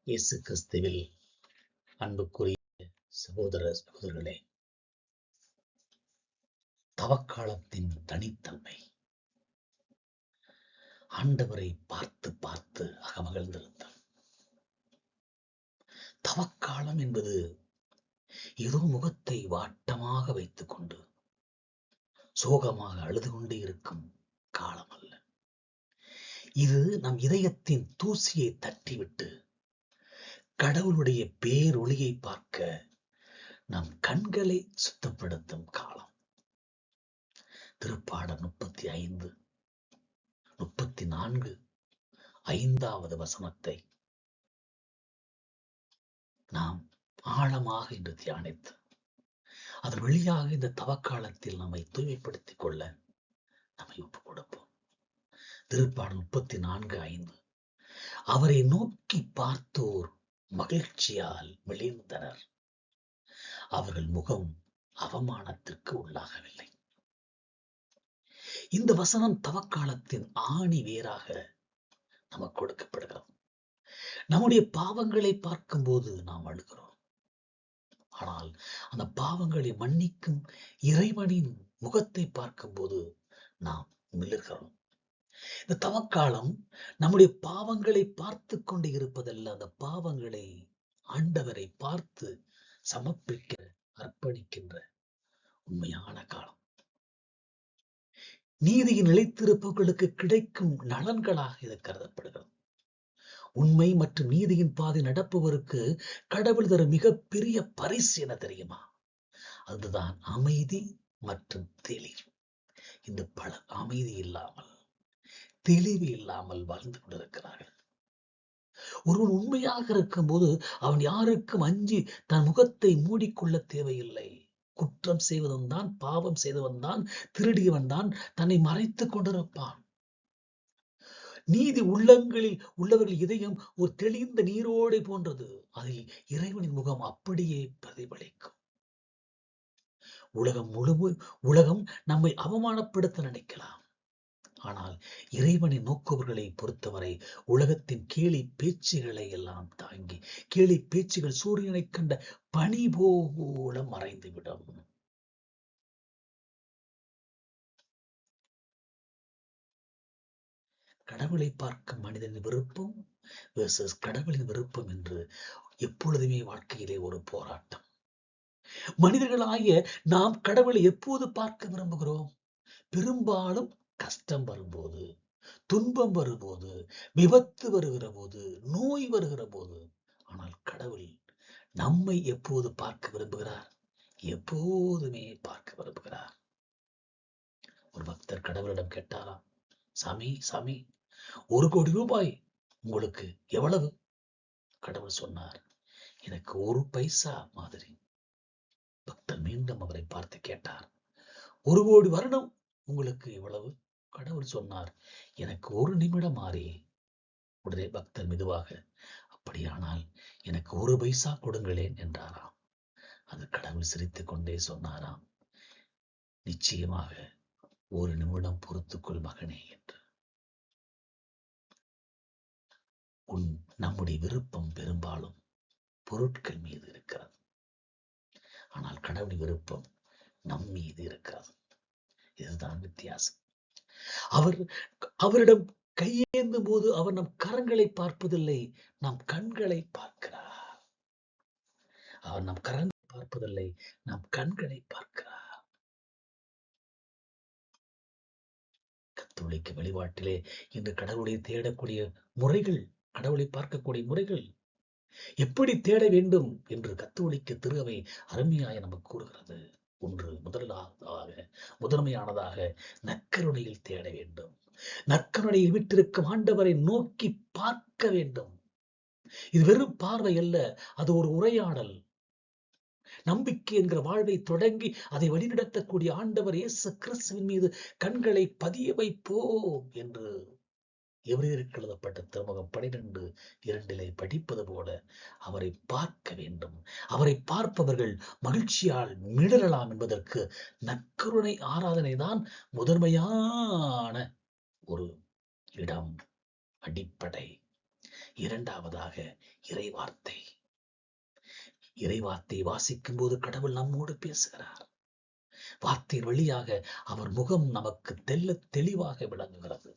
இயேசு கிறிஸ்துவில் அன்புக்குரிய சகோதரர்களே, தவக்காலத்தின் தனித்தன்மை. ஆண்டவரை பார்த்து பார்த்து அகமகிழ்ந்திருந்தார். தவக்காலம் என்பது ஏதோ முகத்தை வாட்டமாக வைத்துக் கொண்டு சோகமாக அழுது கொண்டே இருக்கும் காலம் அல்ல. இது நம் இதயத்தின் தூசியை தட்டிவிட்டு கடவுளுடைய பேரொளியை பார்க்க நம் கண்களை சுத்தப்படுத்தும் காலம். திருப்பாடல் 35, 34, 5வது வசனத்தை நாம் ஆழமாக இன்று தியானித்து அதன் வழியாக இந்த தவக்காலத்தில் நம்மை தூய்மைப்படுத்திக் கொள்ள நம்மை ஒப்புக் கொடுப்போம். திருப்பாடல் 34:5, அவரை நோக்கி பார்த்தோர் மகிழ்ச்சியால் விளைந்தனர், அவர்கள் முகம் அவமானத்திற்கு உள்ளாகவில்லை. இந்த வசனம் தவக்காலத்தின் ஆணி வேராக நமக்கு கொடுக்கப்படுகிறது. நம்முடைய பாவங்களை பார்க்கும்போது நாம் அழுகிறோம். ஆனால் அந்த பாவங்களை மன்னிக்கும் இறைவனின் முகத்தை பார்க்கும்போது நாம் மிளர்கிறோம். இந்த தவக்காலம் நம்முடைய பாவங்களை பார்த்து கொண்டு இருப்பதல்ல, அந்த பாவங்களை ஆண்டவரை பார்த்து சமர்ப்பிக்க அர்ப்பணிக்கின்ற உண்மையான காலம். நீதியின் நிலைத்திருப்பவர்களுக்கு கிடைக்கும் நலன்களாக இது கருதப்படுகிறது. உண்மை மற்றும் நீதியின் பாதை நடப்பவருக்கு கடவுள் தரும் மிகப்பெரிய பரிசு என தெரியுமா? அதுதான் அமைதி மற்றும் தெளிவு. இந்த பலர் அமைதி இல்லாமல் தெளிவு இல்லாமல் வாழ்ந்து கொண்டிருக்கிறார்கள். ஒருவன் உண்மையாக இருக்கும்போது அவன் யாருக்கும் அஞ்சி தன் முகத்தை மூடிக்கொள்ள தேவையில்லை. குற்றம் செய்வதும் தான், பாவம் செய்தவன் தான், திருடியவன் தான் தன்னை மறைத்துக் கொண்டிருப்பான். நீதி உள்ளங்களில் உள்ளவர்கள் இதயம் ஒரு தெளிந்த நீரோடை போன்றது. அதில் இறைவனின் முகம் அப்படியே பிரதிபலிக்கும். உலகம் நம்மை அவமானப்படுத்த நினைக்கலாம். ஆனால் இறைவனை நோக்குவர்களை பொறுத்தவரை உலகத்தின் கேலி பேச்சுகளை எல்லாம் தாங்கி, கேலி பேச்சுகள் சூரியனை கண்ட பனி போல மறைந்துவிடும். கடவுளை பார்க்கும் மனிதனின் விருப்பம் வெர்சஸ் கடவுளின் விருப்பம் என்று எப்பொழுதுமே வாழ்க்கையிலே ஒரு போராட்டம். மனிதர்களாகிய நாம் கடவுளை எப்போது பார்க்க விரும்புகிறோம்? பெரும்பாலும் கஷ்டம் வரும்போது, துன்பம் வரும்போது, விபத்து வருகிற போது, நோய் வருகிற போது. ஆனால் கடவுள் நம்மை எப்போது பார்க்க விரும்புகிறார்? எப்போதுமே பார்க்க விரும்புகிறார். ஒரு பக்தர் கடவுளிடம் கேட்டாராம், சாமி சாமி, 1 கோடி ரூபாய் உங்களுக்கு எவ்வளவு? கடவுள் சொன்னார், எனக்கு 1 பைசா மாதிரி. பக்தர் மீண்டும் அவரை பார்த்து கேட்டார், 1 கோடி வருடம் உங்களுக்கு எவ்வளவு? கடவுள் சொன்னார், எனக்கு 1 நிமிடம் மாறி. உடனே பக்தர் மெதுவாக, அப்படியானால் எனக்கு 1 பைசா கொடுங்களேன் என்றாராம். அது கடவுள் சிரித்துக் கொண்டே சொன்னாராம், நிச்சயமாக 1 நிமிடம் பொறுத்துக்கொள் மகனே என்று. நம்முடைய விருப்பம் பெரும்பாலும் பொருட்கள் மீது இருக்கிறது. ஆனால் கடவுளின் விருப்பம் நம் மீது இருக்கிறது. இதுதான் வித்தியாசம். அவரிடம் கையேந்தும் போது அவர் நம் கரங்களை பார்ப்பதில்லை, நம் கண்களை பார்க்கிறார். அவர் நம் கரங்களை பார்ப்பதில்லை, நம் கண்களை பார்க்கிறார். கத்தோலிக்க வழிபாட்டிலே இன்று கடவுளை தேடக்கூடிய முறைகள், கடவுளை பார்க்கக்கூடிய முறைகள், எப்படி தேட வேண்டும் என்று கத்தோலிக்க திருவை அருமையாய் நமக்கு கூறுகிறது. ஒன்று, முதன்மையானதாக நற்கருணையில் தேட வேண்டும். நற்கருணையில் விட்டிருக்கும் ஆண்டவரை நோக்கி பார்க்க வேண்டும். இது வெறும் பார்வை அல்ல, அது ஒரு உரையாடல். நம்பிக்கை என்கிற வாழ்வை தொடங்கி அதை வழிநடத்தக்கூடிய ஆண்டவர் இயேசு கிறிஸ்துவின் மீது கண்களை பதிய வைப்போம் என்று எபிரேயருக்கு எழுதப்பட்ட திருமுகம் 12:2 படிப்பது போல அவரை பார்க்க வேண்டும். அவரை பார்ப்பவர்கள் மகிழ்ச்சியால் மிளறலாம் என்பதற்கு நற்கருணை ஆராதனை தான் முதன்மையான ஒரு இடம், அடிப்படை. இரண்டாவதாக இறைவார்த்தை. இறைவார்த்தை வாசிக்கும் போது கடவுள் நம்மோடு பேசுகிறார். வார்த்தையின் வழியாக அவர் முகம் நமக்கு தெளிவாக விளங்குகிறது.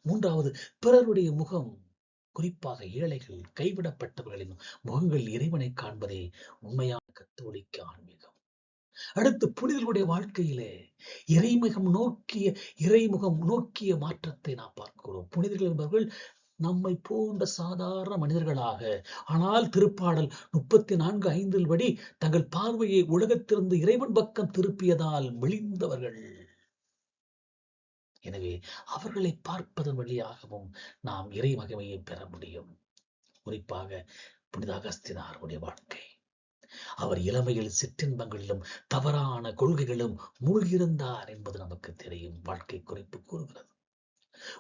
மூன்றாவது, பிறருடைய முகம், குறிப்பாக ஏழைகள், கைவிடப்பட்டவர்களின் முகங்கள் இறைவனை காண்பதே உண்மையான கத்தோலிக்க ஆன்மீகம். அடுத்து, புனிதர்களுடைய வாழ்க்கையிலே இறைமுகம் நோக்கிய மாற்றத்தை நாம் பார்க்கிறோம். புனிதர்கள் என்பவர்கள் நம்மை போன்ற சாதாரண மனிதர்களாக, ஆனால் திருப்பாடல் 34:5 படி தங்கள் பார்வையை உலகத்திலிருந்து இறைவன் பக்கம் திருப்பியதால் மெலிந்தவர்கள். எனவே அவர்களை பார்ப்பதன் வழியாகவும் நாம் இறை மகிமையை பெற முடியும். குறிப்பாக புனித அகஸ்தினாருடைய வாழ்க்கை. அவர் இளமையில் சிற்றின்பங்களிலும் தவறான கொள்கைகளும் மூழ்கியிருந்தார் என்பது நமக்கு தெரியும். வாழ்க்கை குறிப்பு கூறுகிறது.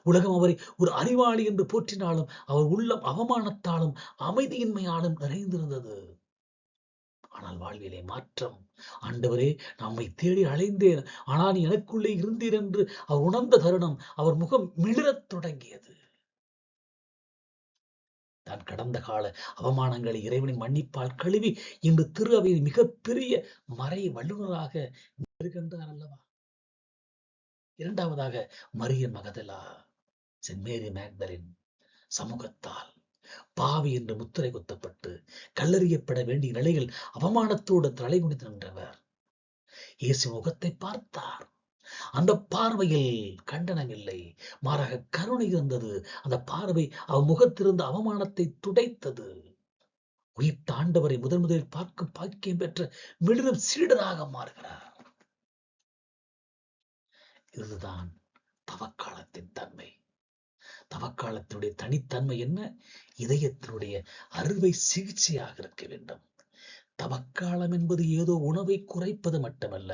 உலகம் அவரை ஒரு அறிவாளி என்று போற்றினாலும் அவர் உள்ளம் அவமானத்தாலும் அமைதியின்மையாலும் நிறைந்திருந்தது. ஆனால் வாழ்விலே மாற்றம். ஆண்டவரே, நம்மை தேடி அலைந்தேன், ஆனால் எனக்குள்ளே இருந்தீர் என்று அவர் உணர்ந்த தருணம் அவர் முகம் மிளிரத் தொடங்கியது. தான் கடந்த கால அவமானங்களை இறைவனின் மன்னிப்பால் கழுவி இன்று திரு அவையில் மிகப்பெரிய மறை வல்லுநராக இருக்கின்றார் அல்லவா. இரண்டாவதாக மரியன் மகதலா, செயின்ட் மேரி மேக்தலின் சமூகத்தால் பாவி என்று முத்திரை குத்தப்பட்டு கல்லறியப்பட வேண்டிய நிலையில் அவமானத்தோடு தலை குனிந்து நின்றவர் இயேசு முகத்தை பார்த்தார். அந்த பார்வையில் கண்டனம் இல்லை, மாறாக கருணை இருந்தது. அந்த பார்வை அவர் முகத்திலிருந்த அவமானத்தை துடைத்தது. உயிர்த்த ஆண்டவரை முதலில் பார்க்கும் பாக்கியம் பெற்ற மிளிரும் சீடராக மாறுகிறார். இதுதான் தவக்காலத்தின் தன்மை. தவக்காலத்தினுடைய தனித்தன்மை என்ன? இதயத்தினுடைய அறுவை சிகிச்சையாக இருக்க வேண்டும். தவக்காலம் என்பது ஏதோ உணவை குறைப்பது மட்டுமல்ல,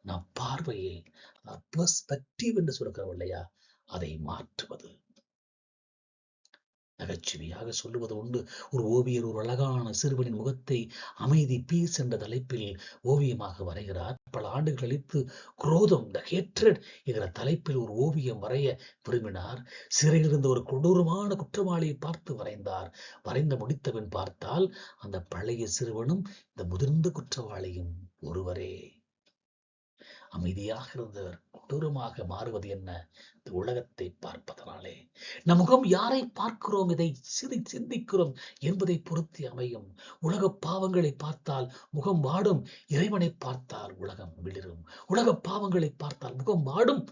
நம் பார்வையை பெர்ஸ்பெக்டிவ் என்று சொல்கிறோம் இல்லையா, அதை மாற்றுவது. நகைச்சுவையாக சொல்லுவது உண்டு. ஒரு ஓவியர் ஒரு அழகான சிறுவனின் முகத்தை அமைதி, பீஸ் என்ற தலைப்பில் ஓவியமாக வரைகிறார். பல ஆண்டுகள் கழித்து குரோதம், த ஹேட்ரட் என்கிற தலைப்பில் ஒரு ஓவியம் வரைய விரும்பினார். சிறையில் இருந்த ஒரு கொடூரமான குற்றவாளியை பார்த்து வரைந்தார். வரைந்து முடித்தவன் பார்த்தால் அந்த பழைய சிறுவனும் இந்த முதிர்ந்த குற்றவாளியும் ஒருவரே. அமைதியாக இருந்தவர் கொடூரமாக மாறுவது என்ன? இந்த உலகத்தை பார்ப்பதனாலே. நம் முகம் யாரை பார்க்கிறோம், இதை சிந்திக்கிறோம் என்பதை பொறுத்து அமையும். உலக பாவங்களை பார்த்தால் முகம் வாடும், இறைவனை பார்த்தால் உலகம் விளிரும். உலக பாவங்களை பார்த்தால் முகம் வாடும்,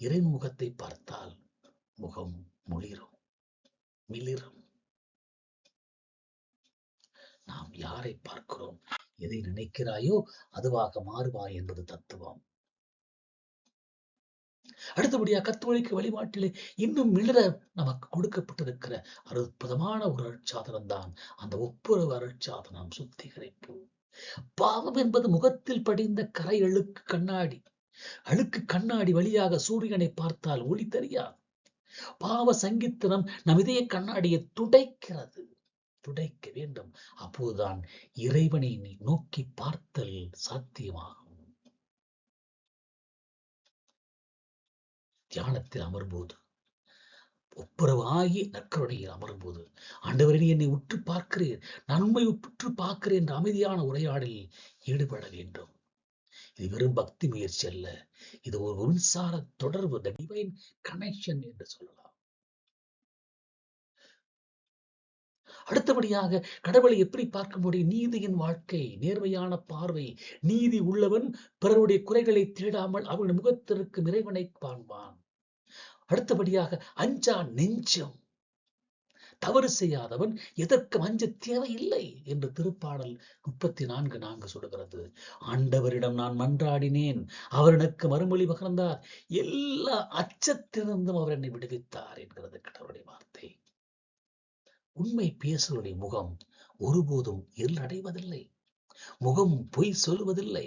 இறைவன் முகத்தை பார்த்தால் முகம் மிளிரும். நாம் யாரை பார்க்கிறோம், எதை நினைக்கிறாயோ அதுவாக மாறுவாய் என்பது தத்துவம். அடுத்தபடியாக கத்தோலிக்க வழிபாட்டிலே இன்னும் மிளிர நமக்கு கொடுக்கப்பட்டிருக்கிற அற்புதமான ஒரு அருட்சாதனம் தான் அந்த ஒப்புரவு அருட்சாதனம், சுத்திகரிப்பு. பாவம் என்பது முகத்தில் படிந்த கரை அழுக்கு கண்ணாடி வழியாக சூரியனை பார்த்தால் ஒளி தெரியாது. பாவ சங்கீதனம் நம் இதய கண்ணாடியை துடைக்கிறது. துடைக்க வேண்டும். அப்போதுதான் இறைவனை நோக்கி பார்த்தல் சாத்தியமாகும். தியானத்தில் அமரும்போது, ஒப்புரவாகி நற்கருணையில் அமரும்போது, ஆண்டவரே என்னை உற்று பார்க்கிறேன், நான் உண்மை உற்று பார்க்கிறேன் என்ற அமைதியான உரையாடலில் ஈடுபட வேண்டும். இது வெறும் பக்தி முயற்சி அல்ல, இது ஒரு மின்சார தொடர்பு, தி டிவைன் கனெக்ஷன் என்று சொல்லலாம். அடுத்தபடியாக கடவுளை எப்படி பார்க்க முடியும்? நீதியின் வாழ்க்கை, நேர்மையான பார்வை. நீதி உள்ளவன் பிறருடைய குறைகளை தேடாமல் அவன் முகத்திற்கு இறைவனை காண்பான். அடுத்தபடியாக அஞ்சா நெஞ்சம். தவறு செய்யாதவன் எதற்கும் அஞ்ச தேவையில்லை என்று திருப்பாடல் 34:4 சொல்கிறது. ஆண்டவரிடம் நான் மன்றாடினேன், அவர் எனக்கு மறுமொழி பகிர்ந்தார், எல்லா அச்சத்திலிருந்தும் அவர் என்னை விடுவித்தார் என்கிறது கடவுளுடைய வார்த்தை. உண்மை பேசுவருடைய முகம் ஒருபோதும் இருளடைவதில்லை. முகம் பொய் சொல்வதில்லை.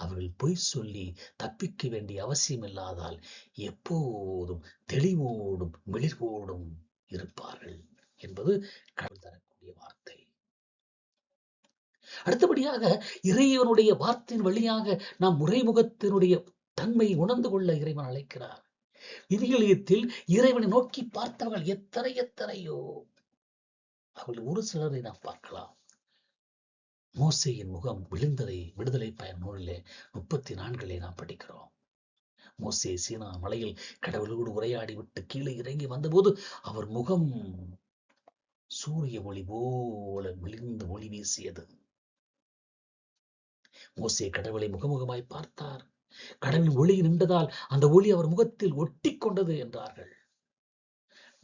அவர்கள் பொய் சொல்லி தப்பிக்க வேண்டிய அவசியம் இல்லாதால் எப்போதும் தெளிவோடும் மிளிர்வோடும் இருப்பார்கள் என்பது கடவுள் தரக்கூடிய வார்த்தை. அடுத்தபடியாக இறைவனுடைய வார்த்தையின் வழியாக நாம் முறைமுகத்தினுடைய தன்மையை உணர்ந்து கொள்ள இறைவன் அழைக்கிறார். விவிலியத்தில் இறைவனை நோக்கி பார்த்தவர்கள் எத்தனையோ. அவர்கள் ஒரு சிலரை நாம் பார்க்கலாம். மோசேயின் முகம் விழுந்ததை விடுதலை பயன் நூலிலே 34 நாம் படிக்கிறோம். மோசே சீனா மலையில் கடவுளோடு உரையாடி விட்டு கீழே இறங்கி வந்தபோது அவர் முகம் சூரிய ஒளி போல விழுந்து ஒளி வீசியது. மோசே கடவுளை முகமுகமாய் பார்த்தார். கடவுளின் ஒளி நின்றதால் அந்த ஒளி அவர் முகத்தில் ஒட்டி கொண்டது என்றார்கள்.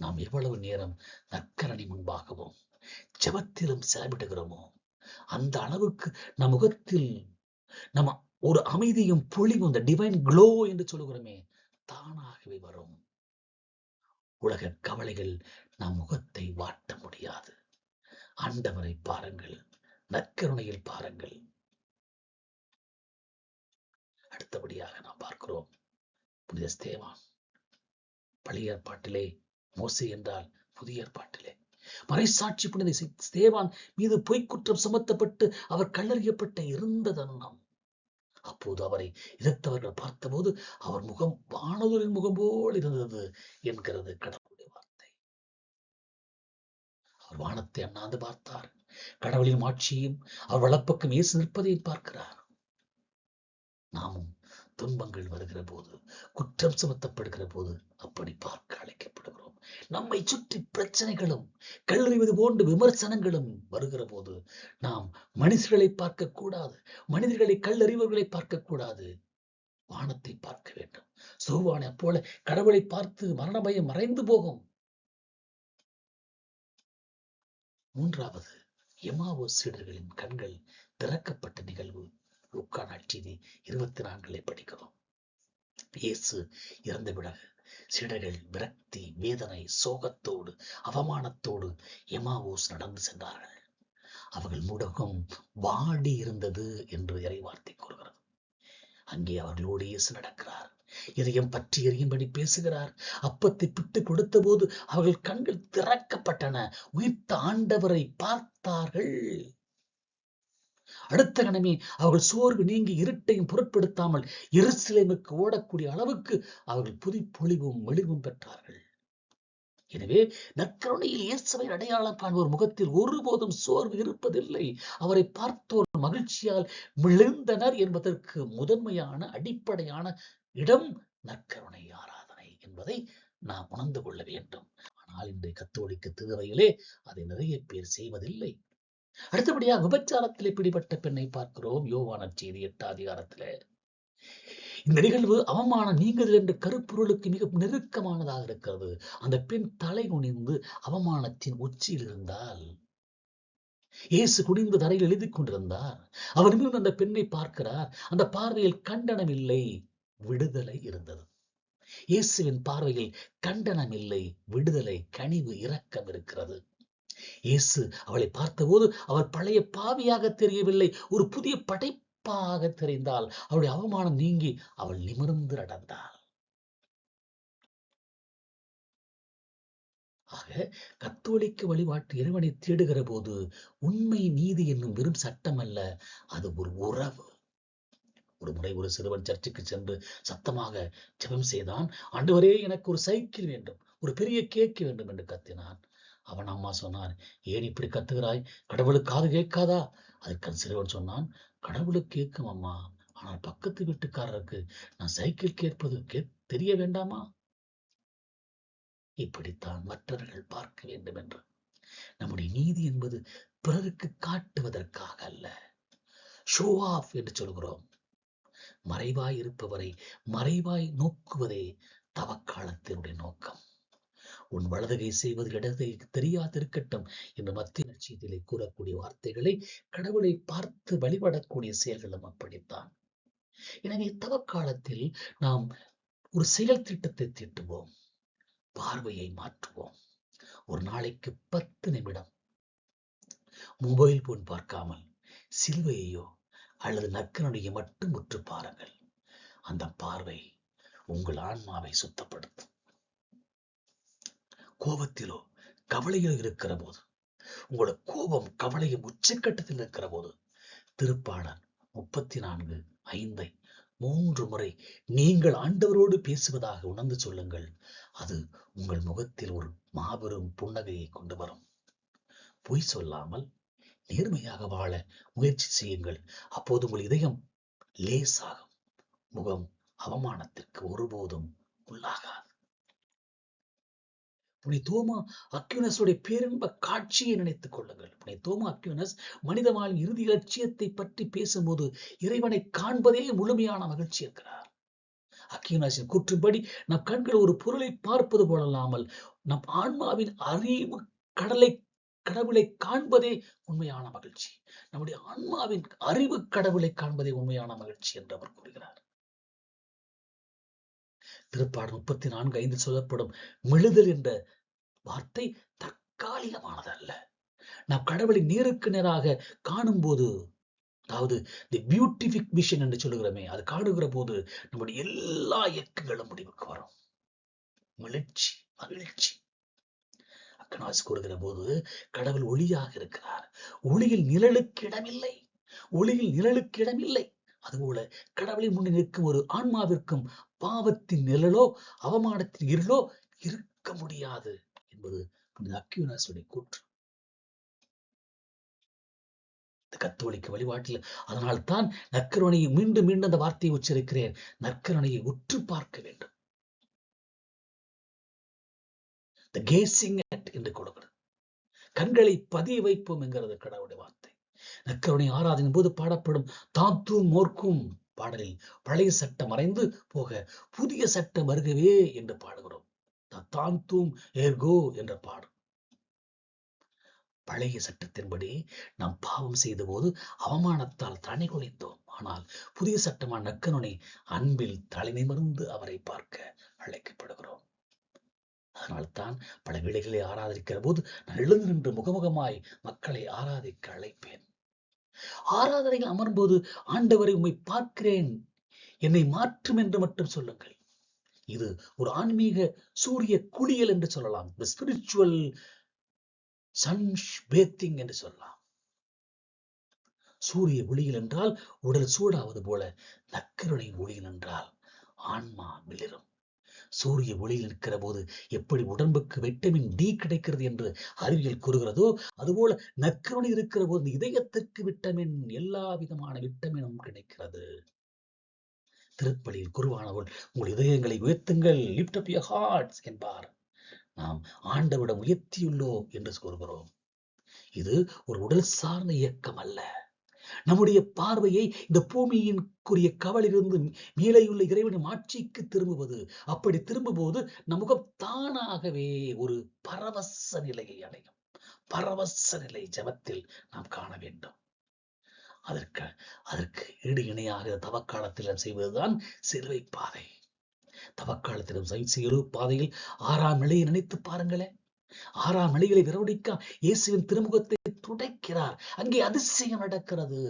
நாம் எவ்வளவு நேரம் நற்கரணி முன்பாகவும் ஜெபத்திலும் செலவிடுகிறோமோ அந்த அளவுக்கு நம் முகத்தில் நம்ம ஒரு அமைதியும் பொலிவும், இந்த டிவைன் க்ளோ என்று சொல்லுகிறோமே, தானாகவே வரும். உலக கவலைகள் நம் முகத்தை வாட்ட முடியாது. ஆண்டவரை பாருங்கள், நற்கருணையில் பாருங்கள். அடுத்தபடியாக நாம் பார்க்கிறோம் புனித ஸ்தேவான். பழைய ஏற்பாட்டிலே மோசே என்றால் புதிய ஏற்பாட்டிலே மறைசாட்சி புனித ஸ்தேவான் மீது பொய்க்குற்றம் சுமத்தப்பட்டு அவர் கல்லறியப்பட்ட இருந்த தருணம். அப்போது அவரை எதிர்த்தவர்கள் பார்த்தபோது அவர் முகம் வானவரின் முகம் போல் இருந்தது என்கிறது கடவுளுடைய வார்த்தை. அவர் வானத்தை அண்ணாந்து பார்த்தார். கடவுளின் ஆட்சியையும் அவர் வலப்பக்கம் இயேசு நிற்பதையும் பார்க்கிறார். நாமும் துன்பங்கள் வருகிற போது, குற்றம் சுமத்தப்படுகிற போது அப்படி பார்க்க அழைக்கப்படுகிறோம். நம்மை சுற்றி பிரச்சனைகளும் கல்லறிவது போன்ற விமர்சனங்களும் வருகிற போது நாம் மனிதர்களை பார்க்க கூடாது, மனிதர்களை கல்லறிவர்களை பார்க்க கூடாது, வானத்தை பார்க்க வேண்டும். சோவானை போல கடவுளை பார்த்து மரண பயம் மறைந்து போகும். மூன்றாவது, எம்மாவோஸ் சீடர்களின் கண்கள் திறக்கப்பட்ட நிகழ்வு லூக்கா நற்செய்தி 24 படிக்கிறோம். இயேசு இறந்த பிறகு சீடர்கள் விரக்தி, வேதனை, சோகத்தோடு, அவமானத்தோடு எம்மாவோஸ் நடந்து சென்றார்கள். அவர்கள் முகம் வாடி இருந்தது என்று இறைவார்த்தை கூறுகிறது. அங்கே அவர்களோடு இயேசு நடக்கிறார். இதயம் பற்றி எரியும்படி பேசுகிறார். அப்பத்தை பிட்டு கொடுத்த போது அவர்கள் கண்கள் திறக்கப்பட்டன. உயிர்த்த ஆண்டவரை பார்த்தார்கள். அடுத்த கணமே அவர்கள் சோர்வு நீங்கி இருட்டையும் பொருட்படுத்தாமல் எருசலேமுக்கு ஓடக்கூடிய அளவுக்கு அவர்கள் புது பொலிவும் மெளிவும் பெற்றார்கள். எனவே நற்கருணையில் இயேசுவை அடையாளம் காண்போர் முகத்தில் ஒருபோதும் சோர்வு இருப்பதில்லை. அவரை பார்த்தோர் மகிழ்ச்சியால் விழுந்தனர் என்பதற்கு முதன்மையான அடிப்படையான இடம் நற்கருணை ஆராதனை என்பதை நாம் உணர்ந்து கொள்ள வேண்டும். ஆனால் இன்றைய கத்தோலிக்க திருவையிலே அதை நிறைய பேர் செய்வதில்லை. அடுத்தபடியாக விபச்சாரத்திலே பிடிபட்ட பெண்ணை பார்க்கிறோம் யோவான் நற்செய்தி 8 அதிகாரத்திலே. இந்த நிகழ்வு அவமானம் நீங்குதல் என்ற கருப்பொருளுக்கு மிக நெருக்கமானதாக இருக்கிறது. அந்த பெண் தலை குனிந்து அவமானத்தின் உச்சியில் இருந்தால், இயேசு குனிந்து தரையில் எழுதி கொண்டிருந்தார். அவர் நிமிர்ந்து அந்த பெண்ணை பார்க்கிறார். அந்த பார்வையில் கண்டனம் இல்லை, விடுதலை இருந்தது. இயேசுவின் பார்வையில் கண்டனம் இல்லை, விடுதலை, கனிவு, இரக்கம் இருக்கிறது. இயேசு அவளை பார்த்தபோது அவர் பழைய பாவியாக தெரியவில்லை, ஒரு புதிய படைப்பாக தெரிந்தால். அவளுடைய அவமானம் நீங்கி அவள் நிமிர்ந்து நடந்தாள். ஆக கத்தோலிக்க வழிபாட்டு இறைவனை தேடுகிற போது உண்மை நீதி என்னும் வெறும் சட்டம் அல்ல, அது ஒரு உறவு. ஒரு முறை ஒரு சிறுவன் சர்ச்சுக்கு சென்று சத்தமாக ஜெபம் செய்தான். ஆண்டவரே, எனக்கு ஒரு சைக்கிள் வேண்டும், ஒரு பெரிய கேக் வேண்டும் என்று கத்தினான். அவன் அம்மா சொன்னார், ஏன் இப்படி கத்துகிறாய்? கடவுளுக்கு காது கேட்காதா? அதுக்கு அந்த சிறுவன் சொன்னான், கடவுளுக்கு கேட்கும் அம்மா, ஆனால் பக்கத்து வீட்டுக்காரருக்கு நான் சைக்கிள் கேட்பது தெரிய வேண்டாமா? இப்படித்தான் மற்றவர்கள் பார்க்க வேண்டும் என்று. நம்முடைய நீதி என்பது பிறருக்கு காட்டுவதற்காக அல்ல, ஷோ ஆஃப் என்று சொல்கிறோம். மறைவாய் இருப்பவரை மறைவாய் நோக்குவதே தவக்காலத்தினுடைய நோக்கம். உன் வலதுகை செய்வது இடதை தெரியாதிருக்கட்டும் என்று மத்திய நற்செய்தியிலே கூறக்கூடிய வார்த்தைகளை கடவுளை பார்த்து வழிபடக்கூடிய செயல்களும் அப்படித்தான். எனவே தவக்காலத்தில் நாம் ஒரு செயல் திட்டத்தை தீட்டுவோம், பார்வையை மாற்றுவோம். ஒரு நாளைக்கு 10 நிமிடம் மொபைல் போன் பார்க்காமல் சிலுவையோ அல்லது நற்கருணையை மட்டும் உற்று பாருங்கள். அந்த பார்வை உங்கள் ஆன்மாவை சுத்தப்படுத்தும். கோபத்திலோ கவலையிலோ இருக்கிற போது, உங்களோட கோபம் கவலையும் உச்சக்கட்டத்தில் இருக்கிற போது திருப்பாடல் 34:5 3 முறை நீங்கள் ஆண்டவரோடு பேசுவதாக உணர்ந்து சொல்லுங்கள். அது உங்கள் முகத்தில் ஒரு மாபெரும் புன்னகையை கொண்டு வரும். பொய் சொல்லாமல் நேர்மையாக வாழ முயற்சி செய்யுங்கள். அப்போது உங்கள் இதயம் லேசாகும். முகம் அவமானத்திற்கு ஒருபோதும் உள்ளாகாது. புனித தோமா அக்யூனஸுடைய பேரின்ப காட்சியை நினைத்துக் கொள்ளுங்கள். புனித தோமா அக்யூனஸ் மனித வாழ்வின் இறுதி லட்சியத்தை பற்றி பேசும்போது இறைவனை காண்பதே முழுமையான மகிழ்ச்சி இருக்கிறார். அக்யூனஸின் கூற்றுப்படி நம் கண்கள் ஒரு பொருளை பார்ப்பது போலல்லாமல் நம் ஆன்மாவின் அறிவு கடவுளை காண்பதே உண்மையான மகிழ்ச்சி. நம்முடைய ஆன்மாவின் அறிவு கடவுளை காண்பதே உண்மையான மகிழ்ச்சி என்று அவர் கூறுகிறார். திருப்பாடல் 34:5 சொல்லப்படும் மெழுதல் என்ற வார்த்தை தற்காலிகமானது அல்ல. நாம் கடவுளை நேருக்கு நேராக காணும் போது, அதாவது தி பியூட்டிஃபிக் விஷன் என்று சொல்லுகிறோமே, அது காணுகிற போது நம்முடைய எல்லா இயக்கங்களும் முடிவுக்கு வரும். மகிழ்ச்சி மகிழ்ச்சி. அக்னாஸ் கூறுகிற போது கடவுள் ஒளியாக இருக்கிறார். ஒளியில் நிழலுக்கு இடமில்லை. ஒளியில் நிழலுக்கு இடமில்லை. அதுபோல கடவுளை முன்னே நிற்கும் ஒரு ஆன்மாவிற்கும் பாவத்தின் நிழலோ அவமானத்தின் இருளோ இருக்க முடியாது என்பது அக்யூனஸுடைய கூற்று. கத்தோலிக்க வழிபாட்டில் அதனால் தான் நற்கருணையை மீண்டும் மீண்டும் அந்த வார்த்தையை உச்சரிக்கிறேன். நற்கருணையை உற்று பார்க்க வேண்டும். என்று கொடுக்கிறது. கண்களை பதிய வைப்போம் என்கிறது கடவுளுடைய வார்த்தை. நற்கருணை ஆராதனை போது பாடப்படும் தாத்தும் மோர்க்கும் பாடலில் பழைய சட்டம் மறைந்து போக புதிய சட்டம் வருகவே என்று பாடுகிறோம். தாந்தும் ஏர்கோ என்ற பாடும். பழைய சட்டத்தின்படி நாம் பாவம் செய்த போது அவமானத்தால் தனி குலைந்தோம். ஆனால் புதிய சட்டமான நற்கருணை அன்பில் தலை நிமிர்ந்து அவரை பார்க்க அழைக்கப்படுகிறோம். அதனால்தான் பல வேளைகளை ஆராதிக்கிற போது நான் எழுந்து நின்று முகமுகமாய் மக்களை ஆராதிக்க அழைப்பேன். ஆராதனையில் அமரும்போது ஆண்டவரை உம்மை பார்க்கிறேன், என்னை மாற்றும் என்று மட்டும் சொல்லுங்கள். இது ஒரு ஆன்மீக சூரிய குளியல் என்று சொல்லலாம். ஸ்பிரிச்சுவல் சன் பேத்திங் என்று சொல்லலாம். சூரிய ஒளியில் என்றால் உடல் சூடாவது போல நற்கருணை ஒளியில் என்றால் ஆன்மா மிளிரும். சூரிய ஒளியில் இருக்கிற போது எப்படி உடம்புக்கு வைட்டமின் டி கிடைக்கிறது என்று அறிவியல் கூறுகிறதோ, அதுபோல நற்கருணை இருக்கிற போது இதயத்திற்கு விட்டமின், எல்லா விதமான விட்டமினும் கிடைக்கிறது. திருப்பலியில் குருவானவள் உங்கள் இதயங்களை உயர்த்துங்கள், லிஃப்ட் அப் யுவர் ஹார்ட்ஸ் என்பார். நாம் ஆண்டவிடம் உயர்த்தியுள்ளோம் என்று கூறுகிறோம். இது ஒரு உடல் சார்ந்த இயக்கம் அல்ல. நம்முடைய பார்வையை இந்த பூமியின்குரிய கவலிலிருந்து மேலேயுள்ள இறைவனின் ஆட்சிக்கு திரும்புவது. அப்படி திரும்பும் போது நம் முகம் தானாகவே ஒரு பரவச நிலையை அடையும். பரவச நிலை ஜெபத்தில் நாம் காண வேண்டும். அதற்கு ஈடு இணையாக தவக்காலத்தில் செய்வதுதான் சிலுவை பாதை. தவக்காலத்திலும் சிலுவை பாதையில் 6ஆம் நிலையை நினைத்து பாருங்களேன். 6ஆம் நிலைகளை விரோதிக்க இயேசுவின் திருமுகத்தை துடைக்கிறார். அங்கே அதிசயம் நடக்கிறது.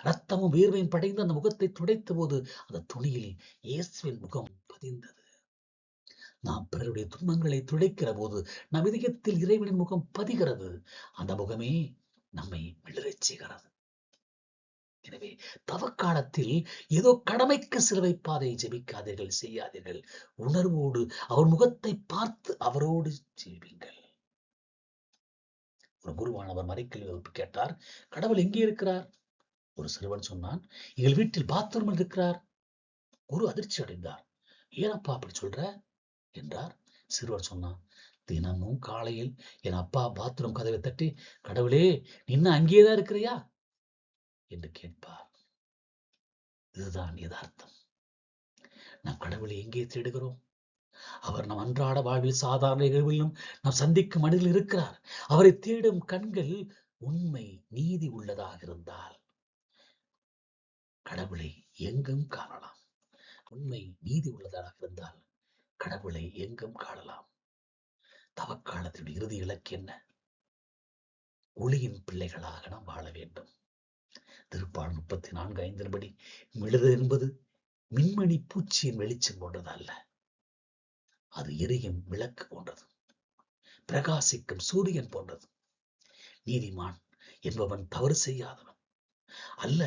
ரத்தமும் வேர்வையும் படைந்து அந்த முகத்தை துடைத்த போது அந்த துணியில் இயேசுவின் முகம் பதிந்தது. நாம் பிறருடைய துன்பங்களை துடைக்கிற போது நம் இதயத்தில் இறைவனின் முகம் பதிகிறது. அந்த முகமே நம்மை மிளறச் செய்கிறது. எனவே தவக்காலத்தில் ஏதோ கடமைக்கு சிலுவை பாதை ஜெபிக்காதீர்கள், செய்யாதீர்கள். உணர்வோடு அவர் முகத்தை பார்த்து அவரோடு ஜெபியுங்கள். ஒரு குருவானவர் மறைக்கல்வி வகுப்பு கேட்டார், கடவுள் எங்கே இருக்கிறார்? ஒரு சிறுவன் சொன்னான், எங்கள் வீட்டில் பாத்ரூம் இருக்கிறார். குரு அதிர்ச்சி அடைந்தார். ஏனப்பா அப்படி சொல்ற என்றார். சிறுவன் சொன்னான், தினமும் காலையில் என் அப்பா பாத்ரூம் கதவை தட்டி, கடவுளே நின்ன அங்கேதான் இருக்கிறியா என்று கேட்பார். இதுதான் யதார்த்தம். நாம் கடவுளை எங்கே தேடுகிறோம்? அவர் நம் அன்றாட வாழ்வில் சாதாரண நிகழ்விலும் நாம் சந்திக்கும் மனிதர்கள் இருக்கிறார். அவரை தேடும் கண்கள் உண்மை நீதி உள்ளதாக இருந்தால் கடவுளை எங்கும் காணலாம். உண்மை நீதி உள்ளதாக இருந்தால் கடவுளை எங்கும் காணலாம். தவக்காலத்தின் இறுதி இலக்கு என்ன? ஒளியின் பிள்ளைகளாக நாம் வாழ வேண்டும். திருப்பாடல் 34:5 மெழுது என்பது மின்மணி பூச்சியின் வெளிச்சம் போன்றது அல்ல. அது எரியும் விளக்கு போன்றது, பிரகாசிக்கும் சூரியன் போன்றது. நீதிமான் என்பவன் தவறு செய்யாதவன் அல்ல,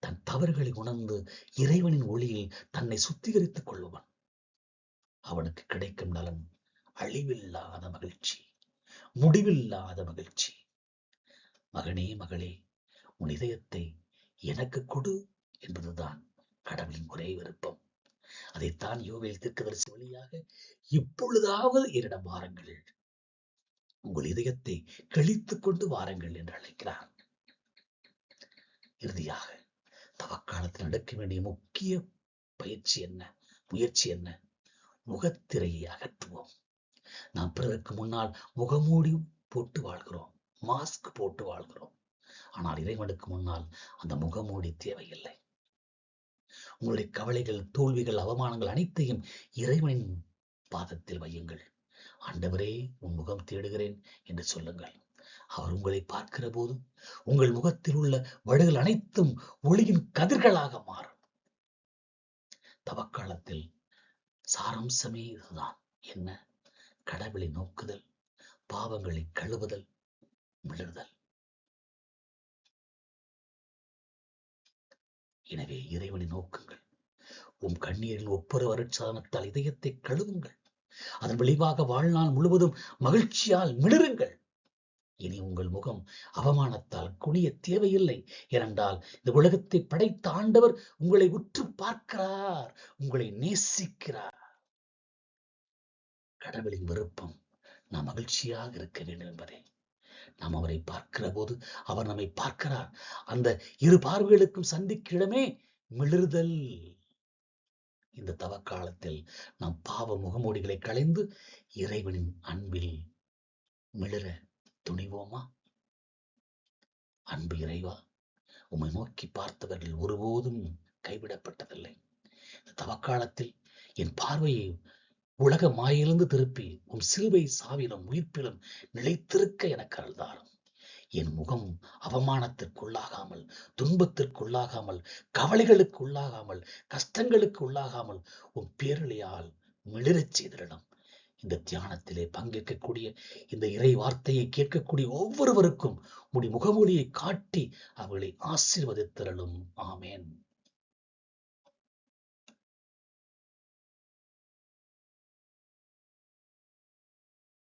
தன் தவறுகளை உணர்ந்து இறைவனின் ஒளியில் தன்னை சுத்திகரித்துக் கொள்பவன். அவனுக்கு கிடைக்கும் நலன் அழிவில்லாத மகிழ்ச்சி, முடிவில்லாத மகிழ்ச்சி. மகனே, மகளே, உன் இதயத்தை எனக்கு கொடு என்பதுதான் கடவுளின் ஒரே விருப்பம். அதைத்தான் யோவேல் தீர்க்கதரிசி வழியாக இப்பொழுதாவது என்னிடம் வாருங்கள், உங்கள் இதயத்தை கிழித்துக் கொண்டு வாருங்கள் என்று அழைக்கிறார். இறுதியாக தவக்காலத்தில் நடக்க வேண்டிய முக்கிய முயற்சி என்ன? முகத்திரையை அகற்றுவோம். நாம் பிறருக்கு முன்னால் முகமூடி போட்டு வாழ்கிறோம், மாஸ்க் போட்டு வாழ்கிறோம். ஆனால் இறைவனுக்கு முன்னால் அந்த முகமூடி தேவையில்லை. உங்களுடைய கவலைகள், தோல்விகள், அவமானங்கள் அனைத்தையும் இறைவனின் பாதத்தில் வையுங்கள். ஆண்டவரே, உன் முகம் தேடுகிறேன் என்று சொல்லுங்கள். அவர் உங்களை பார்க்கிற போது உங்கள் முகத்தில் உள்ள வடுகள் அனைத்தும் ஒளியின் கதிர்களாக மாறும். தவக்காலத்தில் சாராம்சமே இதுதான். என்ன? கடவுளை நோக்குதல், பாவங்களை கழுவுதல், மிளறுதல். எனவே இறைவனை நோக்குங்கள். உம் கண்ணீரில் ஒவ்வொரு வருட்சாதனத்தால் இதயத்தை கழுவுங்கள். அதன் விளைவாக வாழ்நாள் முழுவதும் மகிழ்ச்சியால் மிளறுங்கள். இனி உங்கள் முகம் அவமானத்தால் குனிய தேவையில்லை. ஏனென்றால் இந்த உலகத்தை படைத்த ஆண்டவர் உங்களை உற்று பார்க்கிறார், உங்களை நேசிக்கிறார். கடவுளின் விருப்பம் நாம் மகிழ்ச்சியாக இருக்க வேண்டும் என்பதே. நாம் அவரை பார்க்கிற போது அவர் நம்மை பார்க்கிறார். அந்த இரு பார்வைகளுக்கும் சந்திக்கும் இடமே மிளறுதல். இந்த தவக்காலத்தில் நாம் பாவ முகமூடிகளை களைந்து இறைவனின் அன்பில் மிளற துணிவோமா? அன்பு இறைவா, உம்மை நோக்கி பார்த்தவர்கள் ஒருபோதும் கைவிடப்பட்டதில்லை. இந்த தவக்காலத்தில் என் பார்வையை உலக மாயிலிருந்து திருப்பி உம் சிலுவை சாவிலும் உயிர்ப்பிலும் நிலைத்திருக்க எனக்கு அருள்தாரும். என் முகம் அவமானத்திற்குள்ளாகாமல், துன்பத்திற்குள்ளாகாமல், கவலைகளுக்கு உள்ளாகாமல், கஷ்டங்களுக்கு உள்ளாகாமல் உன் பேரொளியால் மிளிரச் செய்திடணும். இந்த தியானத்திலே பங்கேற்கக்கூடிய, இந்த இறை வார்த்தையை கேட்கக்கூடிய ஒவ்வொருவருக்கும் முகமூடியை காட்டி அவர்களை ஆசீர்வதித்திரளும். ஆமேன்.